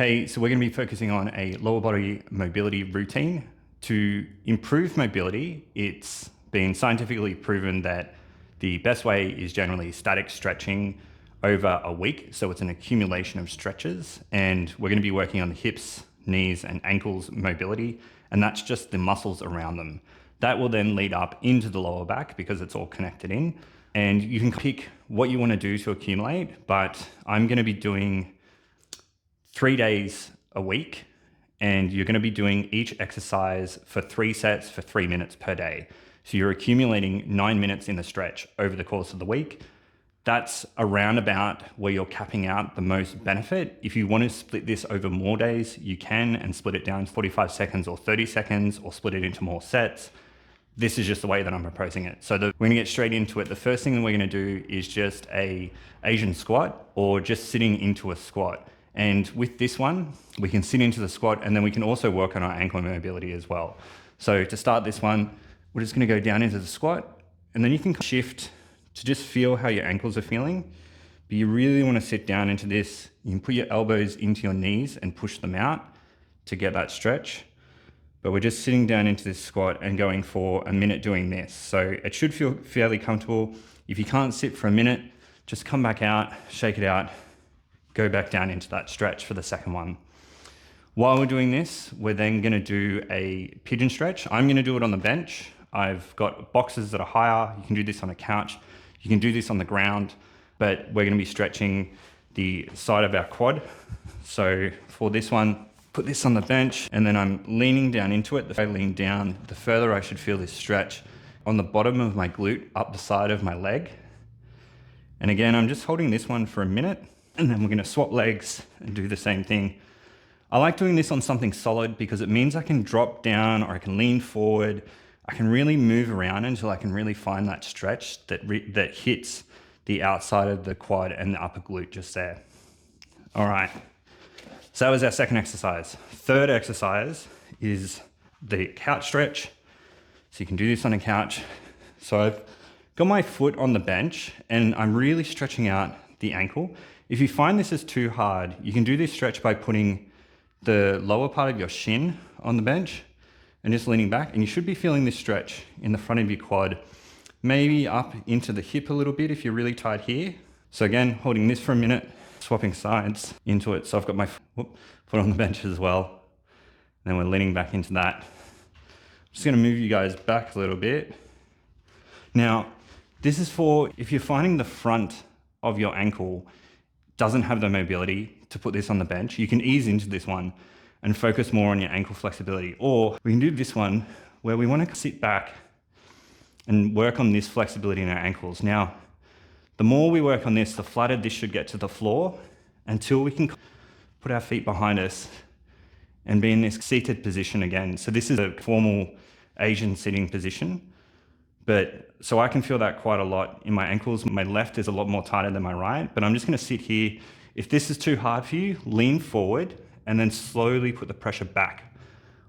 Hey, so we're going to be focusing on a lower body mobility routine. To improve mobility, it's been scientifically proven that the best way is generally static stretching over a week. So it's an accumulation of stretches, and we're going to be working on the hips, knees, and ankles mobility, and that's just the muscles around them. That will then lead up into the lower back because it's all connected in. And you can pick what you want to do to accumulate, but I'm going to be doing 3 days a week, and you're going to be doing each exercise for 3 sets for 3 minutes per day. So you're accumulating 9 minutes in the stretch over the course of the week. That's around about where you're capping out the most benefit. If you want to split this over more days, you can, and split it down to 45 seconds or 30 seconds, or split it into more sets. This is just the way that I'm proposing it. So we're gonna get straight into it. The first thing that we're gonna do is just a Asian squat, or just sitting into a squat. And with this one, we can sit into the squat, and then we can also work on our ankle mobility as well. So to start this one, we're just gonna go down into the squat, and then you can shift to just feel how your ankles are feeling. But you really wanna sit down into this. You can put your elbows into your knees and push them out to get that stretch. But we're just sitting down into this squat and going for a minute doing this. So it should feel fairly comfortable. If you can't sit for a minute, just come back out, shake it out, go back down into that stretch for the second one. While we're doing this, we're then gonna do a pigeon stretch. I'm gonna do it on the bench. I've got boxes that are higher. You can do this on a couch. You can do this on the ground, but we're gonna be stretching the side of our quad. So for this one, put this on the bench, and then I'm leaning down into it. The further I lean down, the further I should feel this stretch on the bottom of my glute, up the side of my leg. And again, I'm just holding this one for a minute, and then we're gonna swap legs and do the same thing. I like doing this on something solid because it means I can drop down, or I can lean forward. I can really move around until I can really find that stretch that hits the outside of the quad and the upper glute just there. All right. So that was our second exercise. Third exercise is the couch stretch. So you can do this on a couch. So I've got my foot on the bench, and I'm really stretching out the ankle. If you find this is too hard, you can do this stretch by putting the lower part of your shin on the bench and just leaning back, and you should be feeling this stretch in the front of your quad, maybe up into the hip a little bit if you're really tight here. So again, holding this for a minute, swapping sides into it. So I've got my foot on the bench as well. And then we're leaning back into that. I'm just gonna move you guys back a little bit. Now, this is for if you're finding the front of your ankle doesn't have the mobility to put this on the bench, you can ease into this one and focus more on your ankle flexibility. Or we can do this one where we wanna sit back and work on this flexibility in our ankles. Now, the more we work on this, the flatter this should get to the floor, until we can put our feet behind us and be in this seated position again. So this is a formal Asian sitting position, but so I can feel that quite a lot in my ankles. My left is a lot more tighter than my right, but I'm just gonna sit here. If this is too hard for you, lean forward and then slowly put the pressure back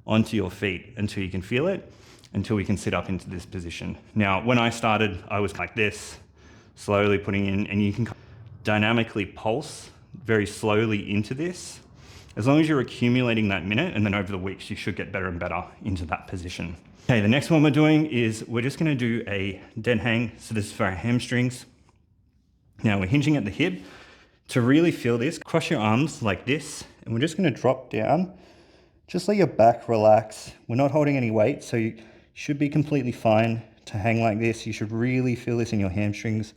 onto your feet until you can feel it, until we can sit up into this position. Now, when I started, I was like this, slowly putting in, and you can dynamically pulse very slowly into this. As long as you're accumulating that minute, and then over the weeks, you should get better and better into that position. Okay, the next one we're doing is we're just gonna do a dead hang. So this is for our hamstrings. Now we're hinging at the hip. To really feel this, cross your arms like this, and we're just gonna drop down. Just let your back relax. We're not holding any weight, so you should be completely fine to hang like this. You should really feel this in your hamstrings.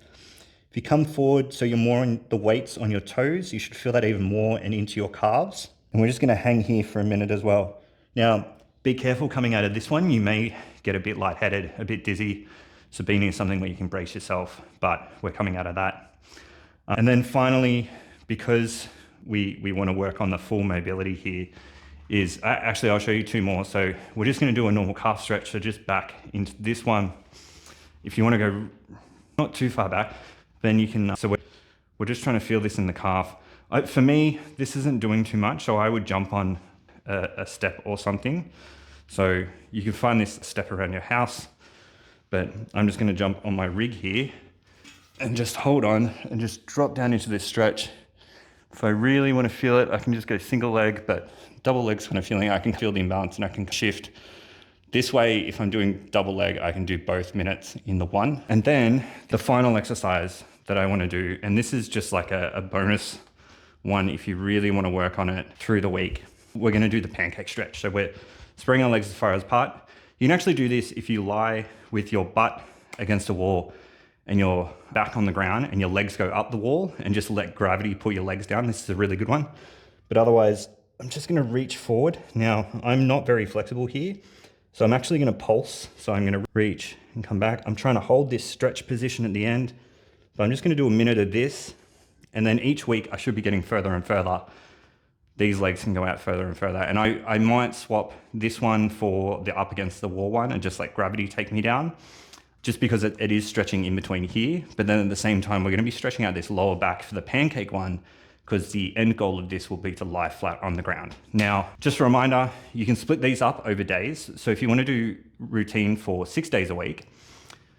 If you come forward so you're more on the weights on your toes, you should feel that even more and into your calves. And we're just gonna hang here for a minute as well. Now, be careful coming out of this one. You may get a bit lightheaded, a bit dizzy. So being in something where you can brace yourself, but we're coming out of that. And then finally, because we wanna work on the full mobility here, is actually I'll show you two more. So we're just gonna do a normal calf stretch. So just back into this one. If you wanna go not too far back, then you can, so we're just trying to feel this in the calf. For me, this isn't doing too much, so I would jump on a step or something. So you can find this step around your house, but I'm just gonna jump on my rig here and just hold on and just drop down into this stretch If I really want to feel it, I can just go single leg, but double leg's kind of feeling, I can feel the imbalance and I can shift. This way, if I'm doing double leg, I can do both minutes in the one. And then the final exercise that I want to do, and this is just like a bonus one if you really want to work on it through the week, we're going to do the pancake stretch. So we're spreading our legs as far as apart. You can actually do this if you lie with your butt against a wall and your back on the ground and your legs go up the wall and just let gravity pull your legs down. This is a really good one. But otherwise, I'm just going to reach forward. Now, I'm not very flexible here, so I'm actually going to pulse. So I'm going to reach and come back. I'm trying to hold this stretch position at the end. So I'm just going to do a minute of this. And then each week I should be getting further and further. These legs can go out further and further. And I might swap this one for the up against the wall one and just let gravity take me down, just because it is stretching in between here. But then at the same time, we're going to be stretching out this lower back for the pancake one, because the end goal of this will be to lie flat on the ground. Now, just a reminder, you can split these up over days. So if you want to do routine for 6 days a week,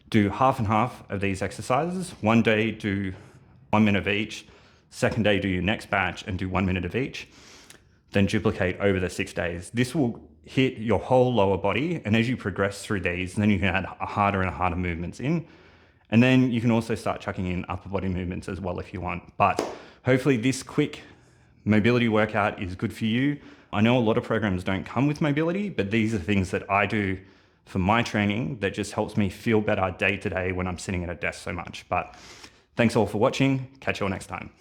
do half and half of these exercises. One day, do 1 minute of each. Second day, do your next batch and do 1 minute of each. Then duplicate over the 6 days. This will hit your whole lower body. And as you progress through these, then you can add harder and harder movements in. And then you can also start chucking in upper body movements as well if you want. But hopefully this quick mobility workout is good for you. I know a lot of programs don't come with mobility, but these are things that I do for my training that just helps me feel better day to day when I'm sitting at a desk so much. But thanks all for watching. Catch you all next time.